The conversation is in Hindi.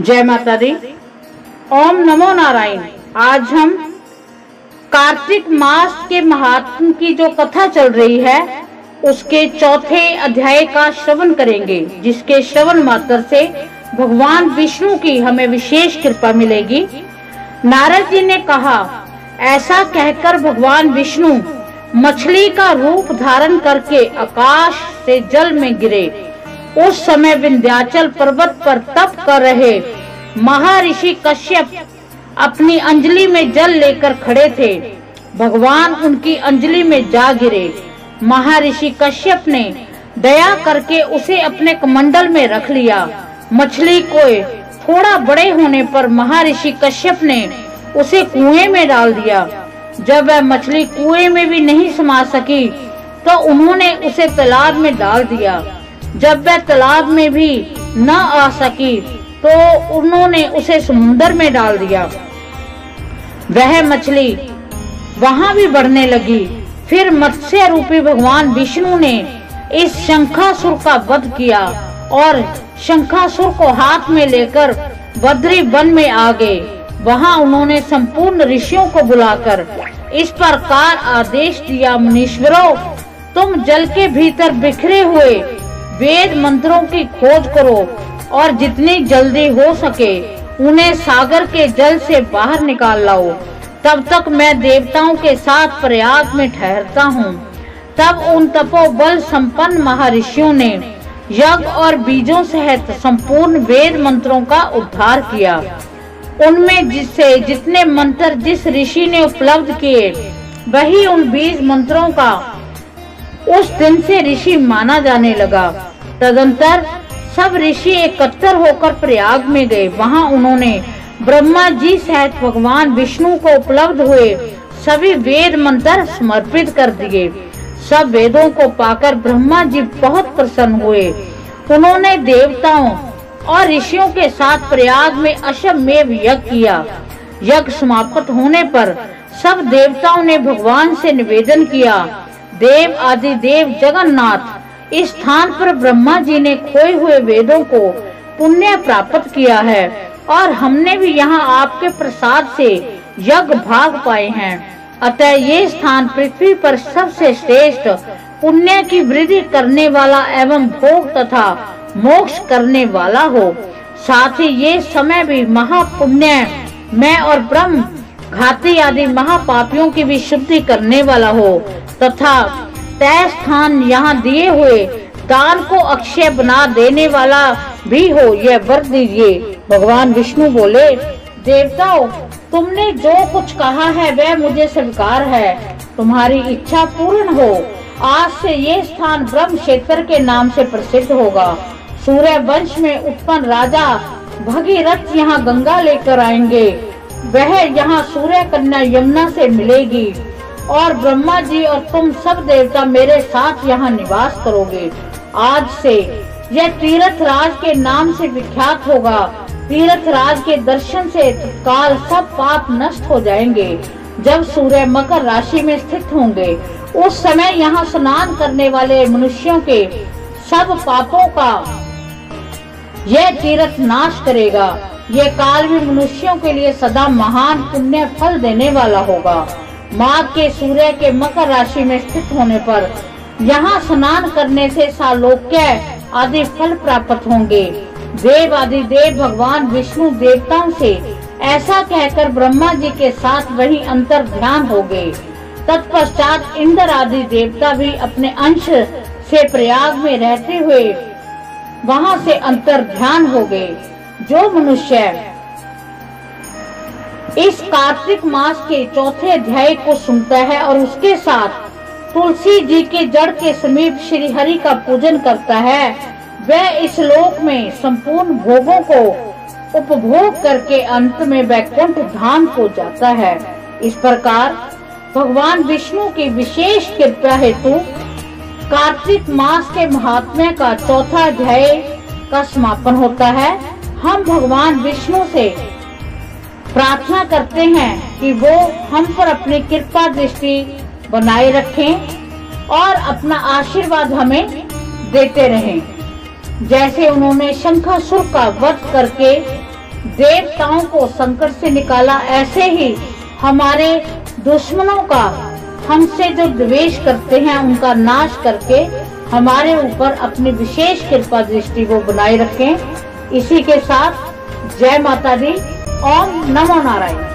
जय माता दी। ओम नमो नारायण। आज हम कार्तिक मास के महात्म की जो कथा चल रही है उसके चौथे अध्याय का श्रवण करेंगे, जिसके श्रवण मात्र से भगवान विष्णु की हमें विशेष कृपा मिलेगी। नारद जी ने कहा, ऐसा कहकर भगवान विष्णु मछली का रूप धारण करके आकाश से जल में गिरे। उस समय विंध्याचल पर्वत पर तप कर रहे महर्षि कश्यप अपनी अंजलि में जल लेकर खड़े थे। भगवान उनकी अंजलि में जा गिरे। महर्षि कश्यप ने दया करके उसे अपने कमंडल में रख लिया। मछली को थोड़ा बड़े होने पर महर्षि कश्यप ने उसे कुएं में डाल दिया। जब वह मछली कुएं में भी नहीं समा सकी तो उन्होंने उसे तालाब में डाल दिया। जब वह तालाब में भी न आ सकी तो उन्होंने उसे समुद्र में डाल दिया। वह मछली वहां भी बढ़ने लगी। फिर मत्स्य रूपी भगवान विष्णु ने इस शंखासुर का वध किया और शंखासुर को हाथ में लेकर बद्री वन में आ गए। वहां उन्होंने संपूर्ण ऋषियों को बुलाकर इस प्रकार आदेश दिया, मुनीश्वरों, तुम जल के भीतर बिखरे हुए वेद मंत्रों की खोज करो और जितनी जल्दी हो सके उन्हें सागर के जल से बाहर निकाल लाओ। तब तक मैं देवताओं के साथ प्रयाग में ठहरता हूँ। तब उन तपोबल संपन्न महर्षियों ने यज्ञ और बीजों सहित संपूर्ण वेद मंत्रों का उद्धार किया। उनमें जिससे जितने मंत्र जिस ऋषि ने उपलब्ध किए वही उन बीज मंत्रों का उस दिन से ऋषि माना जाने लगा। तदंतर सब ऋषि एकत्र होकर प्रयाग में गए। वहां उन्होंने ब्रह्मा जी सहित भगवान विष्णु को उपलब्ध हुए सभी वेद मंत्र समर्पित कर दिए। सब वेदों को पाकर ब्रह्मा जी बहुत प्रसन्न हुए। उन्होंने देवताओं और ऋषियों के साथ प्रयाग में अश्वमेध यज्ञ किया। यज्ञ समाप्त होने पर सब देवताओं ने भगवान से निवेदन किया, देव आदि देव जगन्नाथ, इस स्थान पर ब्रह्मा जी ने खोए हुए वेदों को पुण्य प्राप्त किया है और हमने भी यहाँ आपके प्रसाद से यज्ञ भाग पाए हैं। अतः ये स्थान पृथ्वी पर सबसे श्रेष्ठ पुण्य की वृद्धि करने वाला एवं भोग तथा मोक्ष करने वाला हो। साथ ही ये समय भी महापुण्य में और ब्रह्म घाती आदि महापापियों की भी शुद्धि करने वाला हो तथा तय स्थान यहाँ दिए हुए दान को अक्षय बना देने वाला भी हो, यह वर दीजिए। भगवान विष्णु बोले, देवताओं, तुमने जो कुछ कहा है वह मुझे स्वीकार है। तुम्हारी इच्छा पूर्ण हो। आज से ये स्थान ब्रह्म क्षेत्र के नाम से प्रसिद्ध होगा। सूर्य वंश में उत्पन्न राजा भगीरथ यहाँ गंगा लेकर आएंगे। वह यहाँ सूर्य कन्या यमुना से मिलेगी और ब्रह्मा जी और तुम सब देवता मेरे साथ यहाँ निवास करोगे। आज से यह तीर्थराज के नाम से विख्यात होगा। तीर्थराज के दर्शन से तत्काल सब पाप नष्ट हो जाएंगे। जब सूर्य मकर राशि में स्थित होंगे उस समय यहाँ स्नान करने वाले मनुष्यों के सब पापों का यह तीर्थ नाश करेगा। यह काल भी मनुष्यों के लिए सदा महान पुण्य फल देने वाला होगा। माघ के सूर्य के मकर राशि में स्थित होने पर यहाँ स्नान करने से सालोक्य आदि फल प्राप्त होंगे। देव आदि देव भगवान विष्णु देवताओं से ऐसा कहकर ब्रह्मा जी के साथ वही अंतर ध्यान हो गए। तत्पश्चात इंद्र आदि देवता भी अपने अंश से प्रयाग में रहते हुए वहां से अंतर ध्यान हो गए। जो मनुष्य इस कार्तिक मास के चौथे अध्याय को सुनता है और उसके साथ तुलसी जी के जड़ के समीप श्री हरि का पूजन करता है, वह इस लोक में संपूर्ण भोगों को उपभोग करके अंत में वैकुंठ धाम को जाता है। इस प्रकार भगवान विष्णु की विशेष कृपा हेतु कार्तिक मास के महात्म्य का चौथा अध्याय का समापन होता है। हम भगवान विष्णु से प्रार्थना करते हैं कि वो हम पर अपनी कृपा दृष्टि बनाए रखें और अपना आशीर्वाद हमें देते रहें। जैसे उन्होंने शंखासुर का वध करके देवताओं को संकट से निकाला, ऐसे ही हमारे दुश्मनों का, हमसे जो द्वेष करते हैं उनका नाश करके हमारे ऊपर अपनी विशेष कृपा दृष्टि को बनाए रखें। इसी के साथ जय माता दी। ओम नमो नारायण।